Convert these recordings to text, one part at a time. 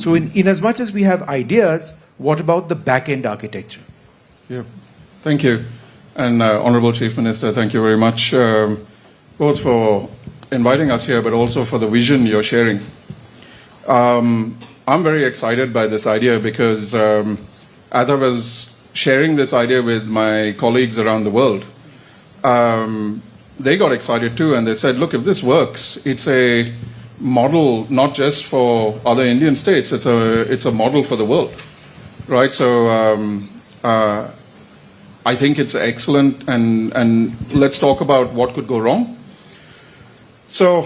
So in as much as we have ideas, what about the back-end architecture? Yeah, thank you. And Honorable Chief Minister, thank you very much, both for inviting us here, but also for the vision you're sharing. I'm very excited by this idea because as I was sharing this idea with my colleagues around the world, they got excited too, and they said, look, if this works, it's a model not just for other Indian states, it's a model for the world, right? So I think it's excellent, and let's talk about what could go wrong. So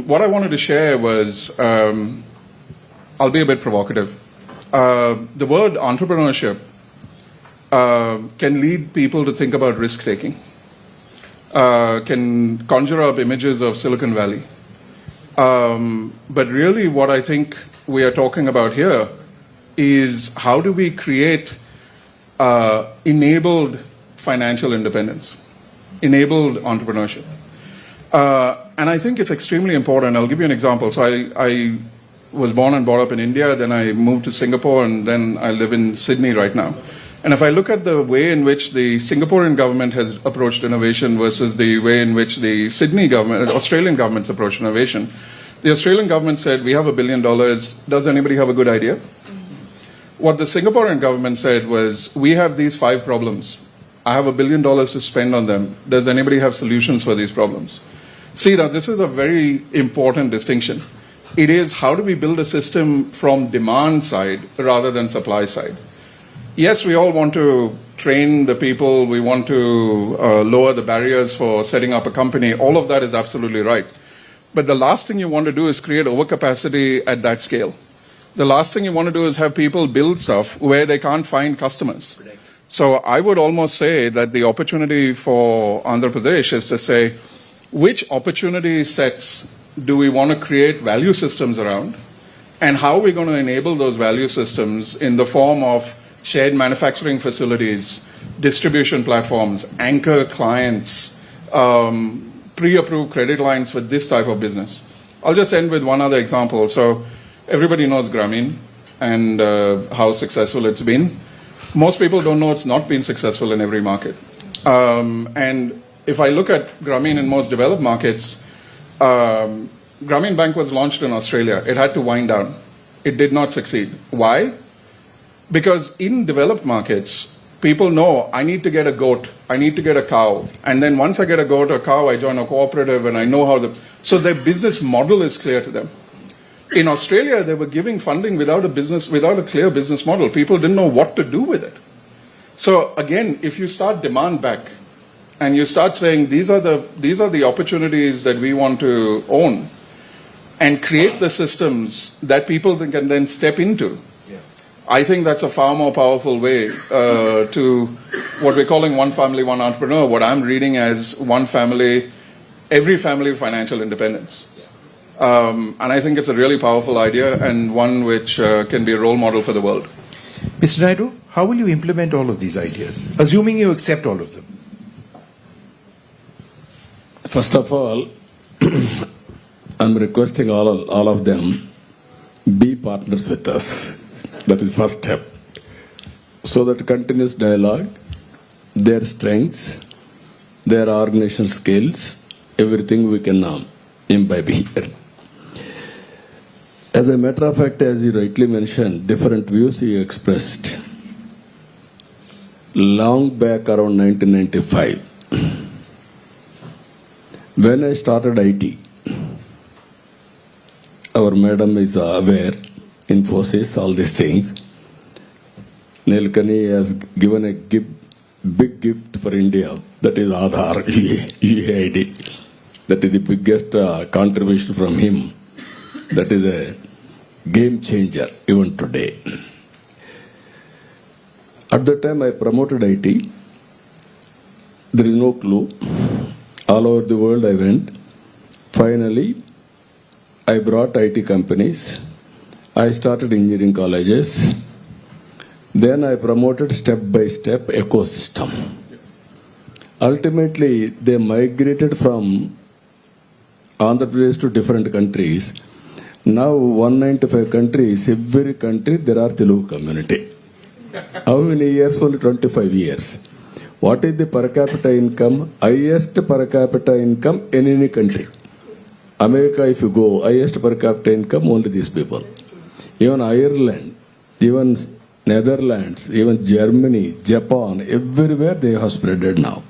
what I wanted to share was, I'll be a bit provocative. The word entrepreneurship can lead people to think about risk-taking, can conjure up images of Silicon Valley. But really what I think we are talking about here is how do we create enabled financial independence, enabled entrepreneurship. And I think it's extremely important. I'll give you an example. So I was born and brought up in India, then I moved to Singapore, and then I live in Sydney right now. And if I look at the way in which the Singaporean government has approached innovation versus the way in which the Sydney government, Australian government's approached innovation, the Australian government said, we have $1 billion, does anybody have a good idea? What the Singaporean government said was, we have these 5 problems. I have $1 billion to spend on them. Does anybody have solutions for these problems? See, now this is a very important distinction. It is how do we build a system from demand side rather than supply side. Yes, we all want to train the people, we want to lower the barriers for setting up a company, all of that is absolutely right. But the last thing you want to do is create overcapacity at that scale. The last thing you want to do is have people build stuff where they can't find customers. So I would almost say that the opportunity for Andhra Pradesh is to say, which opportunity sets do we want to create value systems around, and how are we going to enable those value systems in the form of shared manufacturing facilities, distribution platforms, anchor clients, pre-approved credit lines for this type of business. I'll just end with one other example. So everybody knows Grameen and how successful it's been. Most people don't know it's not been successful in every market. And if I look at Grameen in most developed markets, Grameen Bank was launched in Australia. It had to wind down. It did not succeed. Why? Because in developed markets, people know I need to get a goat, I need to get a cow, and then once I get a goat or cow, I join a cooperative and I know how so their business model is clear to them. In Australia, they were giving funding without a clear business model. People didn't know what to do with it. So again, if you start demand back and you start saying these are the opportunities that we want to own and create the systems that people can then step into, I think that's a far more powerful way to what we're calling one family, one entrepreneur, what I'm reading as one family, every family financial independence. And I think it's a really powerful idea and one which can be a role model for the world. Mr. Naidu, how will you implement all of these ideas, assuming you accept all of them? First of all, I'm requesting all of them be partners with us. That is first step. So that continuous dialogue, their strengths, their organizational skills, everything we can imbibe here. As a matter of fact, as you rightly mentioned, different views you expressed. Long back around 1995, when I started IT, our madam is aware, Infosys, all these things. Nilkani has given a big gift for India, that is Aadhaar, UAID. That is the biggest contribution from him. That is a game changer even today. At the time I promoted IT, there is no clue. All over the world I went. Finally, I brought IT companies. I started engineering colleges. Then I promoted step-by-step ecosystem. Ultimately, they migrated from Andhra Pradesh to different countries. Now 195 countries, every country there are Telugu community. How many years? Only 25 years. What is the per capita income? Highest per capita income in any country. America, if you go, highest per capita income, only these people. Even Ireland, even Netherlands, even Germany, Japan, everywhere they have spreaded now.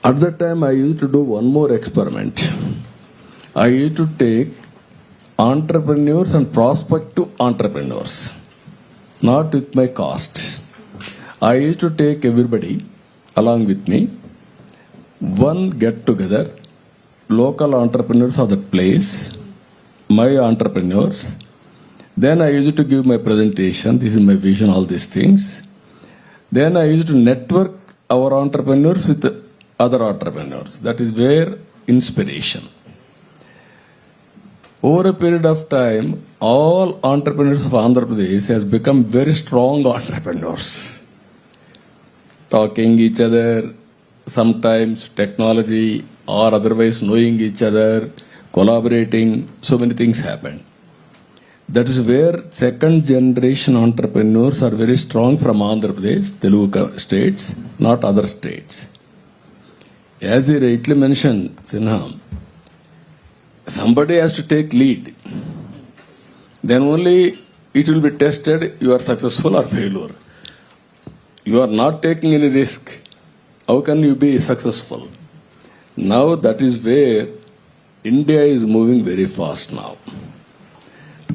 At that time, I used to do one more experiment. I used to take entrepreneurs and prospective entrepreneurs, not with my cost. I used to take everybody along with me, one get together, local entrepreneurs of that place, my entrepreneurs. Then I used to give my presentation, this is my vision, all these things. Then I used to network our entrepreneurs with other entrepreneurs. That is where inspiration. Over a period of time, all entrepreneurs of Andhra Pradesh has become very strong entrepreneurs. Talking each other, sometimes technology or otherwise knowing each other, collaborating, so many things happen. That is where second generation entrepreneurs are very strong from Andhra Pradesh, Telugu states, not other states. As he rightly mentioned, Sinha, somebody has to take lead. Then only it will be tested, you are successful or failure. You are not taking any risk. How can you be successful? Now that is where India is moving very fast now.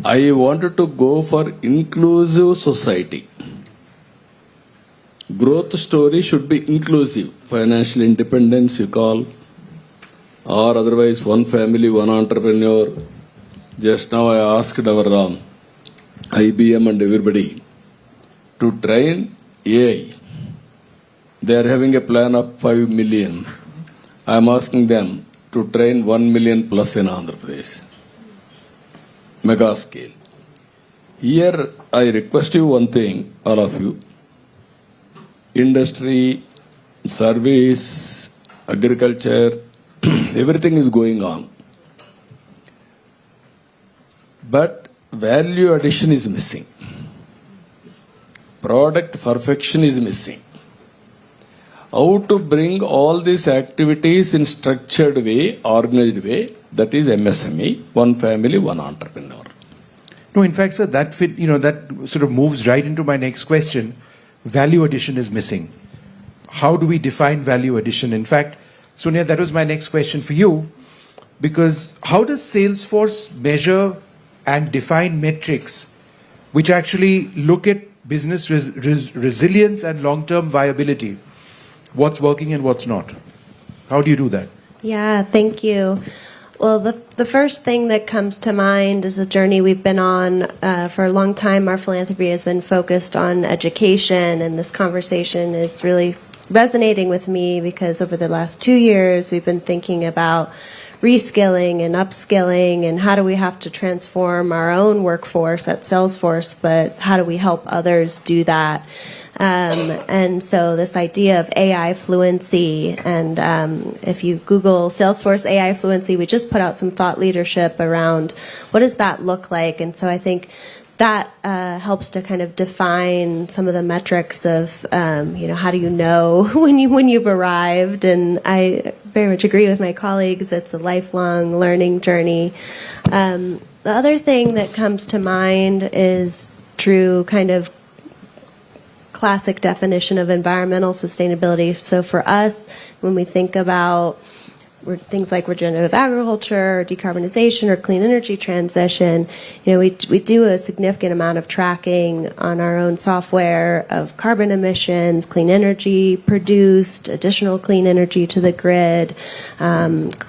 I wanted to go for inclusive society. Growth story should be inclusive. Financial independence you call, or otherwise one family, one entrepreneur. Just now I asked our IBM and everybody to train AI. They are having a plan of 5 million. I am asking them to train 1 million plus in Andhra Pradesh. Mega scale. Here I request you one thing, all of you. Industry, service, agriculture, everything is going on. But value addition is missing. Product perfection is missing. How to bring all these activities in structured way, organized way, that is MSME, one family, one entrepreneur. No, in fact, sir, that that sort of moves right into my next question. Value addition is missing. How do we define value addition? In fact, Sonia, that was my next question for you, because how does Salesforce measure and define metrics which actually look at business resilience and long-term viability? What's working and what's not? How do you do that? Yeah, thank you. Well, the first thing that comes to mind is a journey we've been on for a long time. Our philanthropy has been focused on education, and this conversation is really resonating with me because over the last 2 years we've been thinking about reskilling and upskilling and how do we have to transform our own workforce at Salesforce, but how do we help others do that? And so this idea of AI fluency, and if you Google Salesforce AI fluency, we just put out some thought leadership around what does that look like. And so I think that helps to kind of define some of the metrics of, how do you know when you've arrived? And I very much agree with my colleagues. It's a lifelong learning journey. The other thing that comes to mind is true kind of classic definition of environmental sustainability. So for us, when we think about things like regenerative agriculture, or decarbonization, or clean energy transition, we do a significant amount of tracking on our own software of carbon emissions, clean energy produced, additional clean energy to the grid,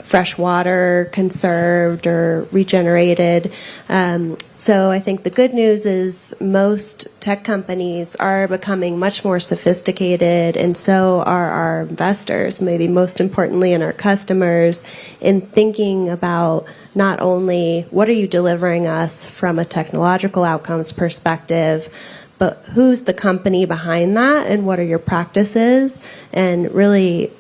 fresh water conserved or regenerated. So I think the good news is most tech companies are becoming much more sophisticated, and so are our investors, maybe most importantly, and our customers, in thinking about not only what are you delivering us from a technological outcomes perspective, but who's the company behind that and what are your practices, and really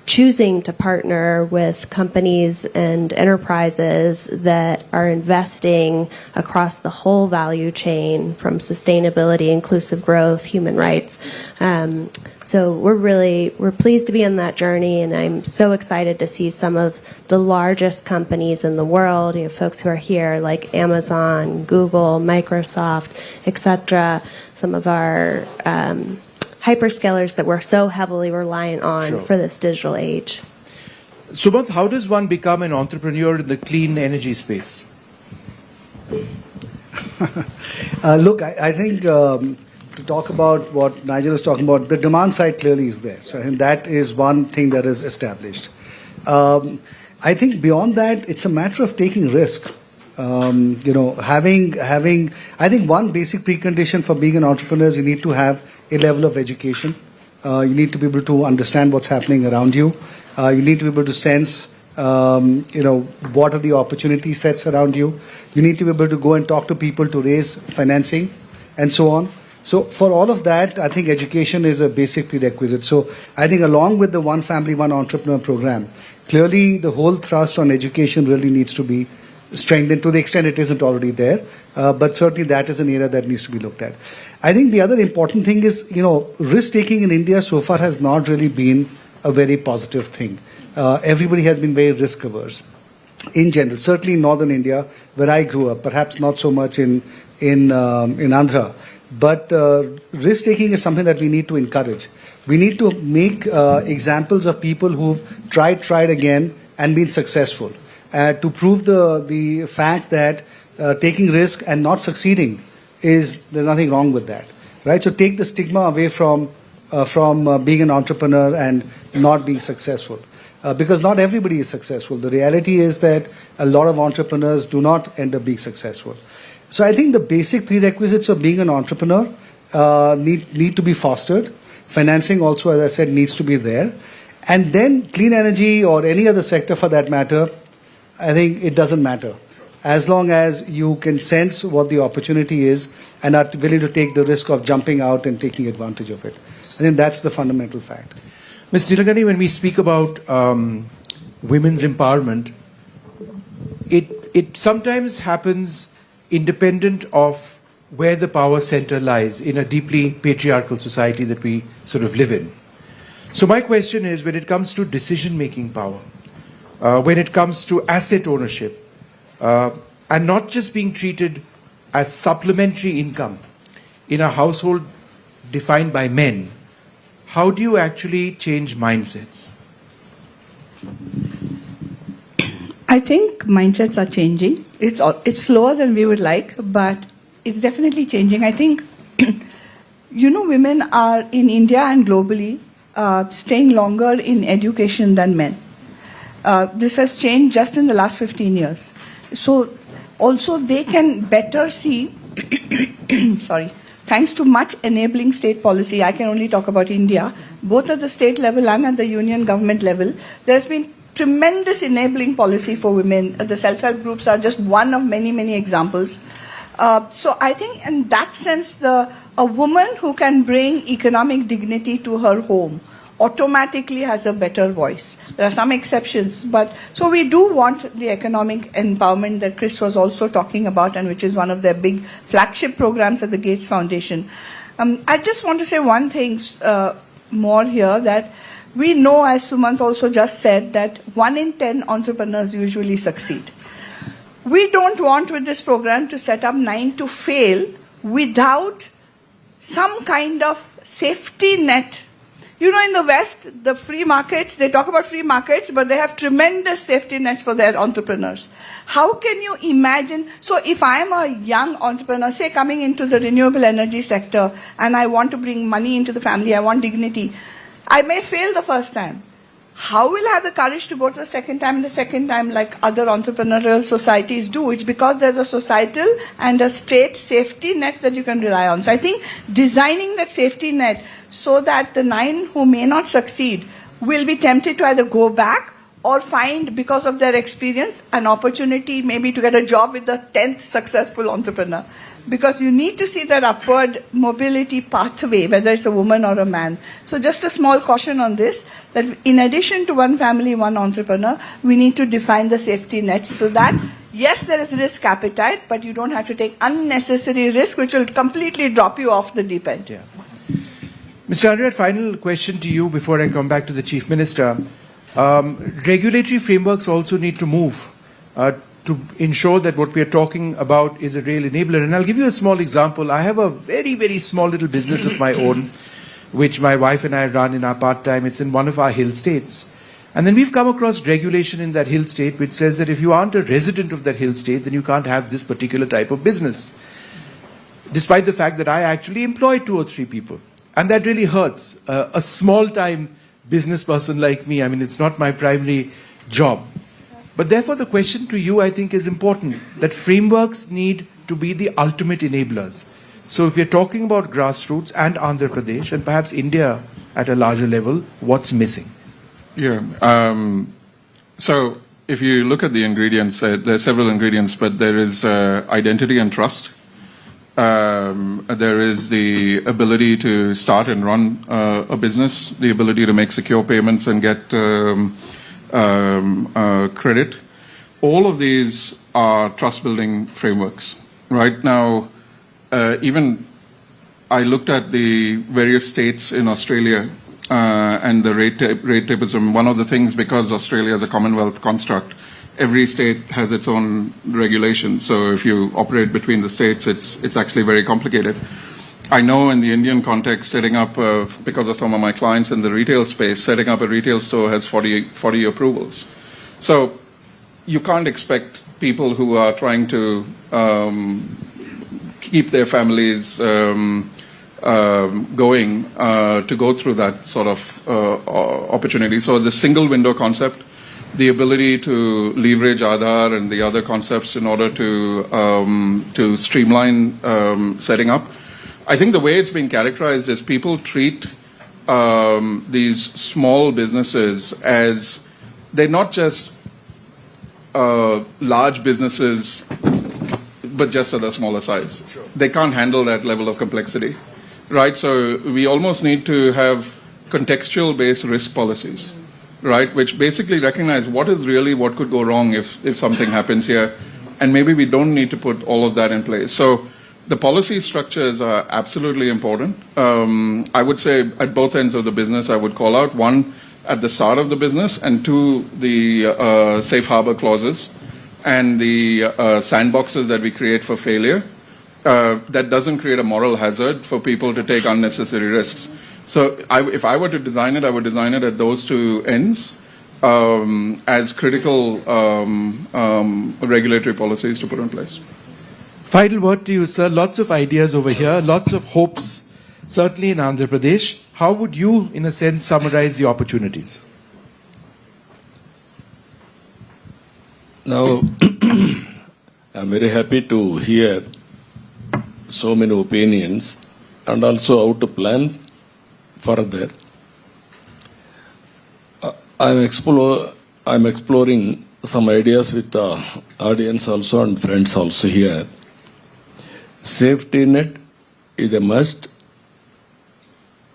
choosing to partner with companies and enterprises that are investing across the whole value chain, from sustainability, inclusive growth, human rights. So we're pleased to be on that journey, and I'm so excited to see some of the largest companies in the world, folks who are here like Amazon, Google, Microsoft, etc. Some of our hyperscalers that we're so heavily reliant on Sure. for this digital age. Sumanth, how does one become an entrepreneur in the clean energy space? Look, I think to talk about what Nigel was talking about, the demand side clearly is there. So I think that is one thing that is established. I think beyond that, it's a matter of taking risk. Having. I think one basic precondition for being an entrepreneur is you need to have a level of education. You need to be able to understand what's happening around you. You need to be able to sense, what are the opportunity sets around you. You need to be able to go and talk to people to raise financing and so on. So for all of that, I think education is a basic prerequisite. So I think along with the One Family, One Entrepreneur program, clearly the whole thrust on education really needs to be strengthened to the extent it isn't already there. But certainly that is an area that needs to be looked at. I think the other important thing is, risk-taking in India so far has not really been a very positive thing. Everybody has been very risk-averse in general, certainly in northern India, where I grew up, perhaps not so much in Andhra. But risk-taking is something that we need to encourage. We need to make examples of people who've tried again and been successful to prove the fact that taking risk and not succeeding there's nothing wrong with that, right? So take the stigma away from being an entrepreneur and not being successful. Because not everybody is successful. The reality is that a lot of entrepreneurs do not end up being successful. So I think the basic prerequisites of being an entrepreneur need to be fostered. Financing also, as I said, needs to be there. And then clean energy or any other sector for that matter, I think it doesn't matter. As long as you can sense what the opportunity is and are willing to take the risk of jumping out and taking advantage of it. I think that's the fundamental fact. Ms. Nilagani, when we speak about women's empowerment, it sometimes happens independent of where the power center lies in a deeply patriarchal society that we sort of live in. So my question is, when it comes to decision-making power, when it comes to asset ownership, and not just being treated as supplementary income in a household defined by men, how do you actually change mindsets? I think mindsets are changing. It's slower than we would like, but it's definitely changing. I think, women are in India and globally staying longer in education than men. This has changed just in the last 15 years. So also they can better see, thanks to much enabling state policy, I can only talk about India, both at the state level and at the union government level, there's been tremendous enabling policy for women. The self-help groups are just one of many, many examples. So I think in that sense, a woman who can bring economic dignity to her home automatically has a better voice. There are some exceptions, but so we do want the economic empowerment that Chris was also talking about, and which is one of their big flagship programs at the Gates Foundation. I just want to say one thing more here, that we know, as Sumanth also just said, that 1 in 10 entrepreneurs usually succeed. We don't want with this program to set up 9 to fail without some kind of safety net. In the West, the free markets, they talk about free markets, but they have tremendous safety nets for their entrepreneurs. How can you imagine? So if I'm a young entrepreneur, say coming into the renewable energy sector, and I want to bring money into the family, I want dignity, I may fail the first time. How will I have the courage to go to the second time and the second time like other entrepreneurial societies do? It's because there's a societal and a state safety net that you can rely on. So I think designing that safety net so that the 9 who may not succeed will be tempted to either go back or find, because of their experience, an opportunity maybe to get a job with the 10th successful entrepreneur. Because you need to see that upward mobility pathway, whether it's a woman or a man. So just a small caution on this, that in addition to one family, one entrepreneur, we need to define the safety nets so that, yes, there is risk appetite, but you don't have to take unnecessary risk, which will completely drop you off the deep end. Yeah. Mr. Andhra, final question to you before I come back to the Chief Minister. Regulatory frameworks also need to move to ensure that what we are talking about is a real enabler. And I'll give you a small example. I have a very, very small little business of my own, which my wife and I run in our part-time. It's in one of our hill states. And then we've come across regulation in that hill state which says that if you aren't a resident of that hill state, then you can't have this particular type of business. Despite the fact that I actually employ 2 or 3 people. And that really hurts. A small-time business person like me, I mean, it's not my primary job. But therefore, the question to you, I think, is important, that frameworks need to be the ultimate enablers. So if we're talking about grassroots and Andhra Pradesh, and perhaps India at a larger level, what's missing? Yeah. So if you look at the ingredients, there are several ingredients, but there is identity and trust. There is the ability to start and run a business, the ability to make secure payments and get credit. All of these are trust-building frameworks. Right now, even I looked at the various states in Australia and the rate tables. And one of the things, because Australia is a Commonwealth construct, every state has its own regulations. So if you operate between the states, it's actually very complicated. I know in the Indian context, setting up, because of some of my clients in the retail space, setting up a retail store has 40 approvals. So you can't expect people who are trying to keep their families going to go through that sort of opportunity. So the single window concept, the ability to leverage Aadhaar and the other concepts in order to streamline setting up. I think the way it's been characterized is people treat these small businesses as they're not just large businesses, but just at a smaller size. Sure. They can't handle that level of complexity, right? So we almost need to have contextual-based risk policies, right, which basically recognize what could go wrong if something happens here, and maybe we don't need to put all of that in place. So the policy structures are absolutely important. I would say at both ends of the business, I would call out, one, at the start of the business, and 2, the safe harbor clauses and the sandboxes that we create for failure. That doesn't create a moral hazard for people to take unnecessary risks. So if I were to design it, I would design it at those 2 ends as critical regulatory policies to put in place. Final word to you, sir. Lots of ideas over here, lots of hopes, certainly in Andhra Pradesh. How would you, in a sense, summarize the opportunities? Now, I'm very happy to hear so many opinions and also how to plan further. I'm exploring some ideas with the audience also and friends also here. Safety net is a must.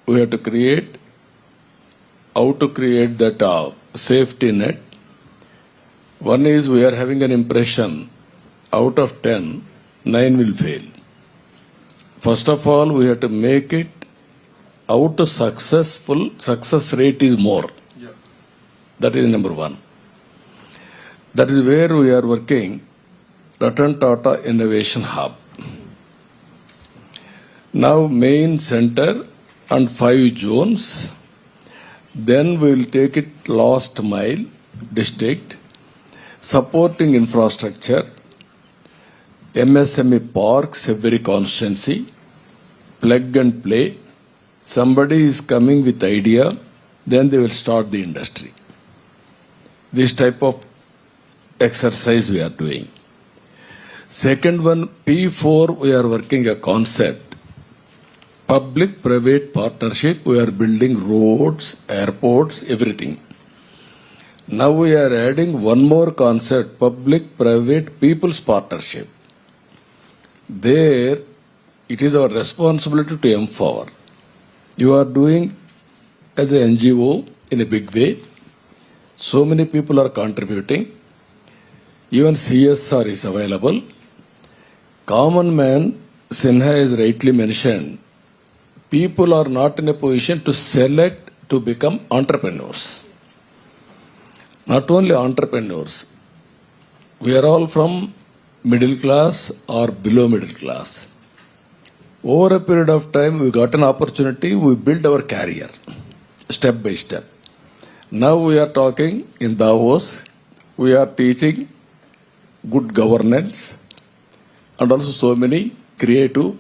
We have to create how to create that safety net. One is we are having an impression out of 10, 9 will fail. First of all, we have to make it out to success rate is more. Yeah. That is number 1. That is where we are working, Ratan Tata Innovation Hub. Now main center and 5 zones. Then we will take it last mile district, supporting infrastructure, MSME parks, every constituency, plug and play. Somebody is coming with idea, then they will start the industry. This type of exercise we are doing. Second one, P4, we are working a concept. Public-private partnership, we are building roads, airports, everything. Now we are adding one more concept, public-private people's partnership. There, it is our responsibility to empower. You are doing as an NGO in a big way. So many people are contributing. Even CSR is available. Common man, Sinha has rightly mentioned, people are not in a position to select to become entrepreneurs. Not only entrepreneurs, we are all from middle class or below middle class. Over a period of time, we got an opportunity, we build our career step by step. Now we are talking in DAVOS, we are teaching good governance and also so many creative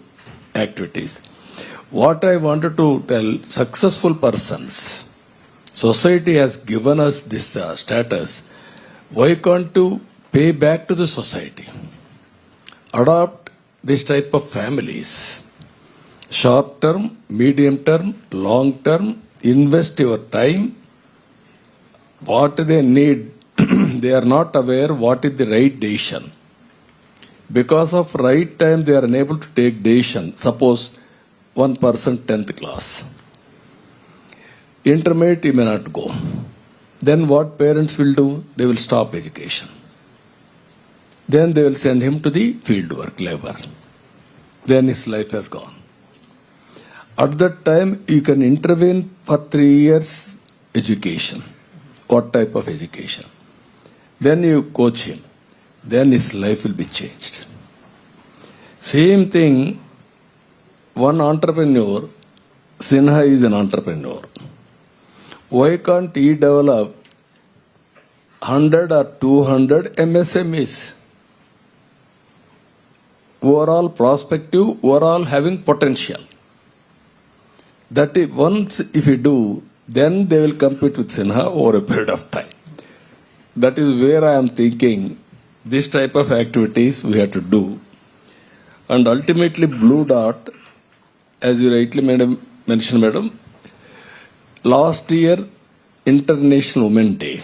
activities. What I wanted to tell, successful persons, society has given us this status. Why can't you pay back to the society? Adopt this type of families. Short term, medium term, long term, invest your time. What they need, they are not aware what is the right decision. Because of right time, they are unable to take decision. Suppose one person 10th class. Intermediate, he may not go. Then what parents will do? They will stop education. Then they will send him to the field work, labor. Then his life has gone. At that time, you can intervene for 3 years education. What type of education? Then you coach him. Then his life will be changed. Same thing, one entrepreneur, Sinha is an entrepreneur. Why can't he develop 100 or 200 MSMEs? Overall prospective, overall having potential. That is, once if you do, then they will compete with Sinha over a period of time. That is where I am thinking this type of activities we have to do. And ultimately, Blue Dot, as you rightly mentioned, madam, last year, International Women Day,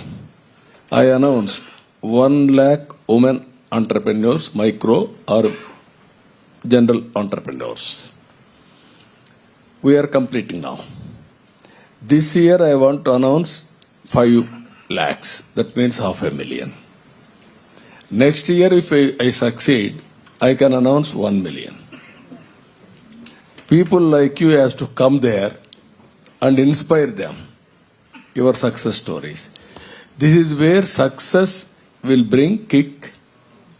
I announced 1 lakh women entrepreneurs, micro or general entrepreneurs. We are completing now. This year, I want to announce 5 lakhs. That means 500,000. Next year, if I succeed, I can announce 1 million. People like you has to come there and inspire them, your success stories. This is where success will bring kick,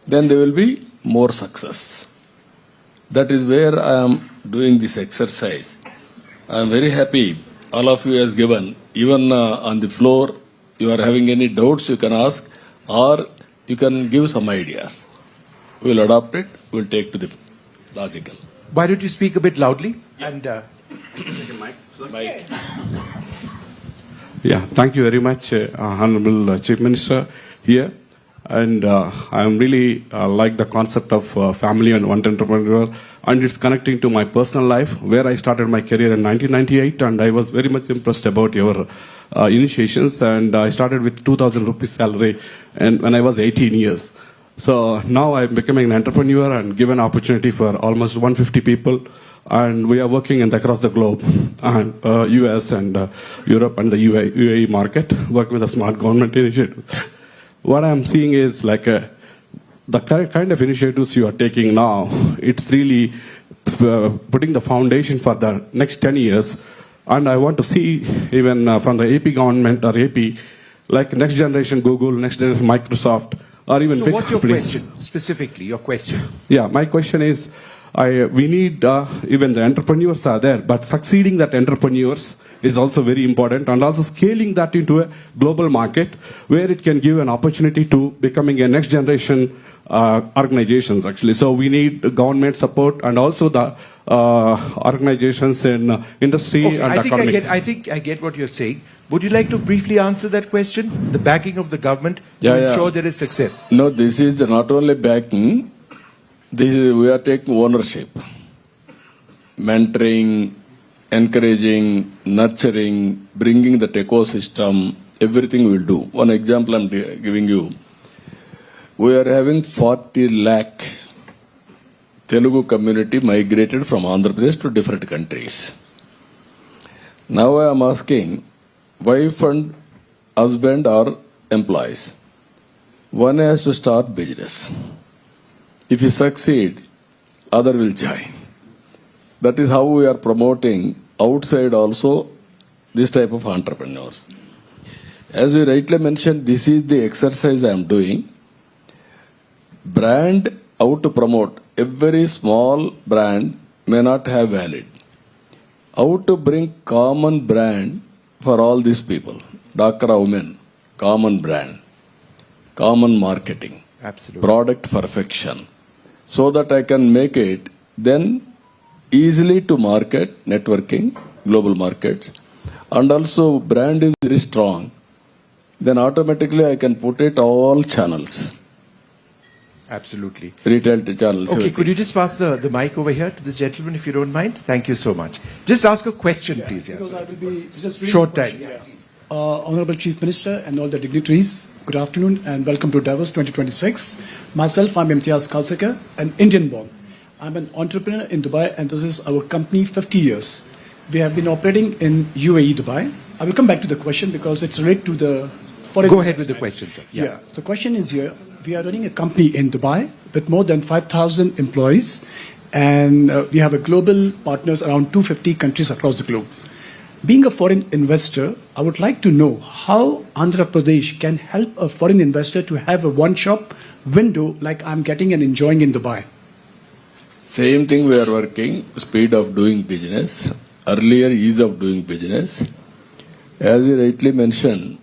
then there will be more success. That is where I am doing this exercise. I am very happy all of you has given, even on the floor, you are having any doubts you can ask or you can give some ideas. We will adopt it, we will take to the logical. Why don't you speak a bit loudly? And Yeah, thank you very much, Honorable Chief Minister here. And I am really like the concept of family and one entrepreneur, and it's connecting to my personal life, where I started my career in 1998, and I was very much impressed about your initiations. And I started with 2,000 rupees salary, and when I was 18 years. So now I'm becoming an entrepreneur and given opportunity for almost 150 people, and we are working across the globe, and US and Europe and the UAE market, working with a smart government initiative. What I'm seeing is like the kind of initiatives you are taking now, it's really putting the foundation for the next 10 years. And I want to see even from the AP government or AP, like next generation Google, next generation Microsoft, or even so big what's your companies. question, specifically, your question? Yeah, my question is, we need, even the entrepreneurs are there, but succeeding that entrepreneurs is also very important, and also scaling that into a global market where it can give an opportunity to becoming a next generation organizations actually. So we need government support and also the organizations in industry Okay, and I think economic. I think I get what you're saying. Would you like to briefly answer that question? The backing of the government to Yeah, yeah. ensure there is success. No, this is not only backing, we are taking ownership, mentoring, encouraging, nurturing, bringing that ecosystem, everything we will do. One example I'm giving you. We are having 40 lakh Telugu community migrated from Andhra Pradesh to different countries. Now I am asking, wife and husband are employees. One has to start business. If you succeed, other will join. That is how we are promoting outside also this type of entrepreneurs. As you rightly mentioned, this is the exercise I am doing. Brand, how to promote. Every small brand may not have valid. How to bring common brand for all these people. Dhakra women, common brand, common marketing, Absolutely. product perfection. So that I can make it then easily to market, networking, global markets. And also brand is very strong. Then automatically I can put it all channels. Absolutely. Retail channels. Okay, everything. could you just pass the mic over here to this gentleman if you don't mind? Thank you so much. Just ask a question, please. Yes. Because I will be just reading Short the time. question. Honorable Chief Minister and all the dignitaries, good afternoon and welcome to DAVOS 2026. Myself, I'm Imtiaz Khalsika, an Indian born. I'm an entrepreneur in Dubai and this is our company 50 years. We have been operating in UAE, Dubai. I will come back to the question because it's related to the foreign Go ahead with the investment. question, sir. Yeah. The question is here, we are running a company in Dubai with more than 5,000 employees and we have a global partners around 250 countries across the globe. Being a foreign investor, I would like to know how Andhra Pradesh can help a foreign investor to have a one-shop window like I'm getting and enjoying in Dubai. Same thing we are working, speed of doing business, earlier ease of doing business. As you rightly mentioned,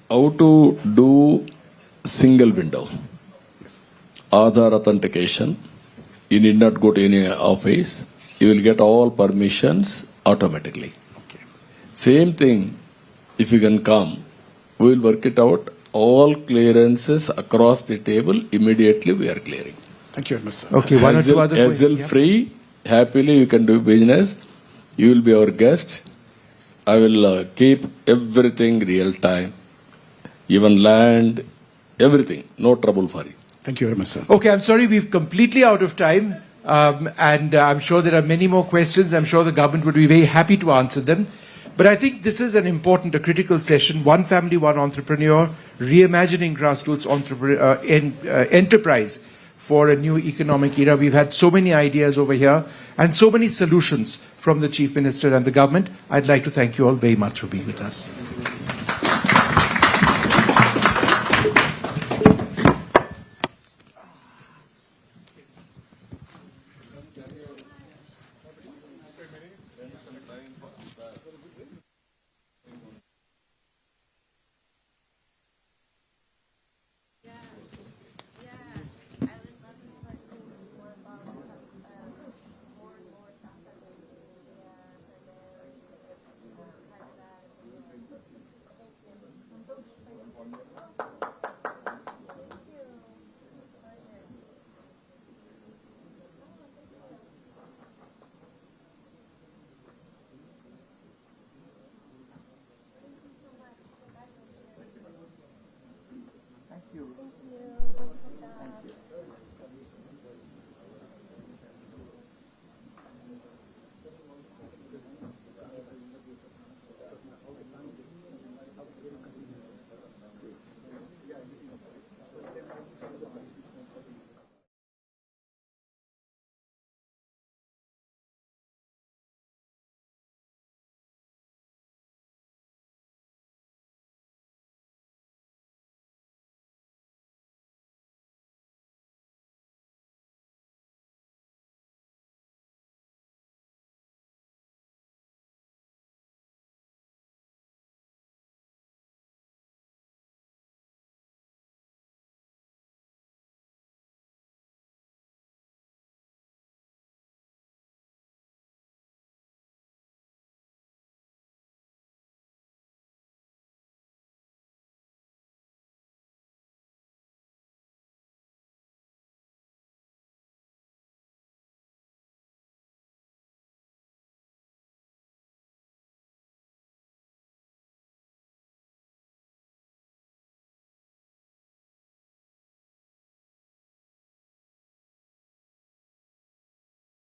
how to do single window. Aadhaar authentication. You need not go to any office. You will get all permissions automatically. Same thing, if you can come, we will work it out. All clearances across the table, immediately we are clearing. Thank you very much, sir. Okay, one or two other Hassle yeah. free, happily you can do business. You will be our guest. I will keep everything real time, even land, everything. No trouble for you. Thank you very much, sir. Okay, I'm sorry, we've completely out of time. And I'm sure there are many more questions. I'm sure the government would be very happy to answer them. But I think this is an important, a critical session. One family, one entrepreneur, reimagining grassroots enterprise for a new economic era. We've had so many ideas over here and so many solutions from the Chief Minister and the government. I'd like to thank you all very much for being with us.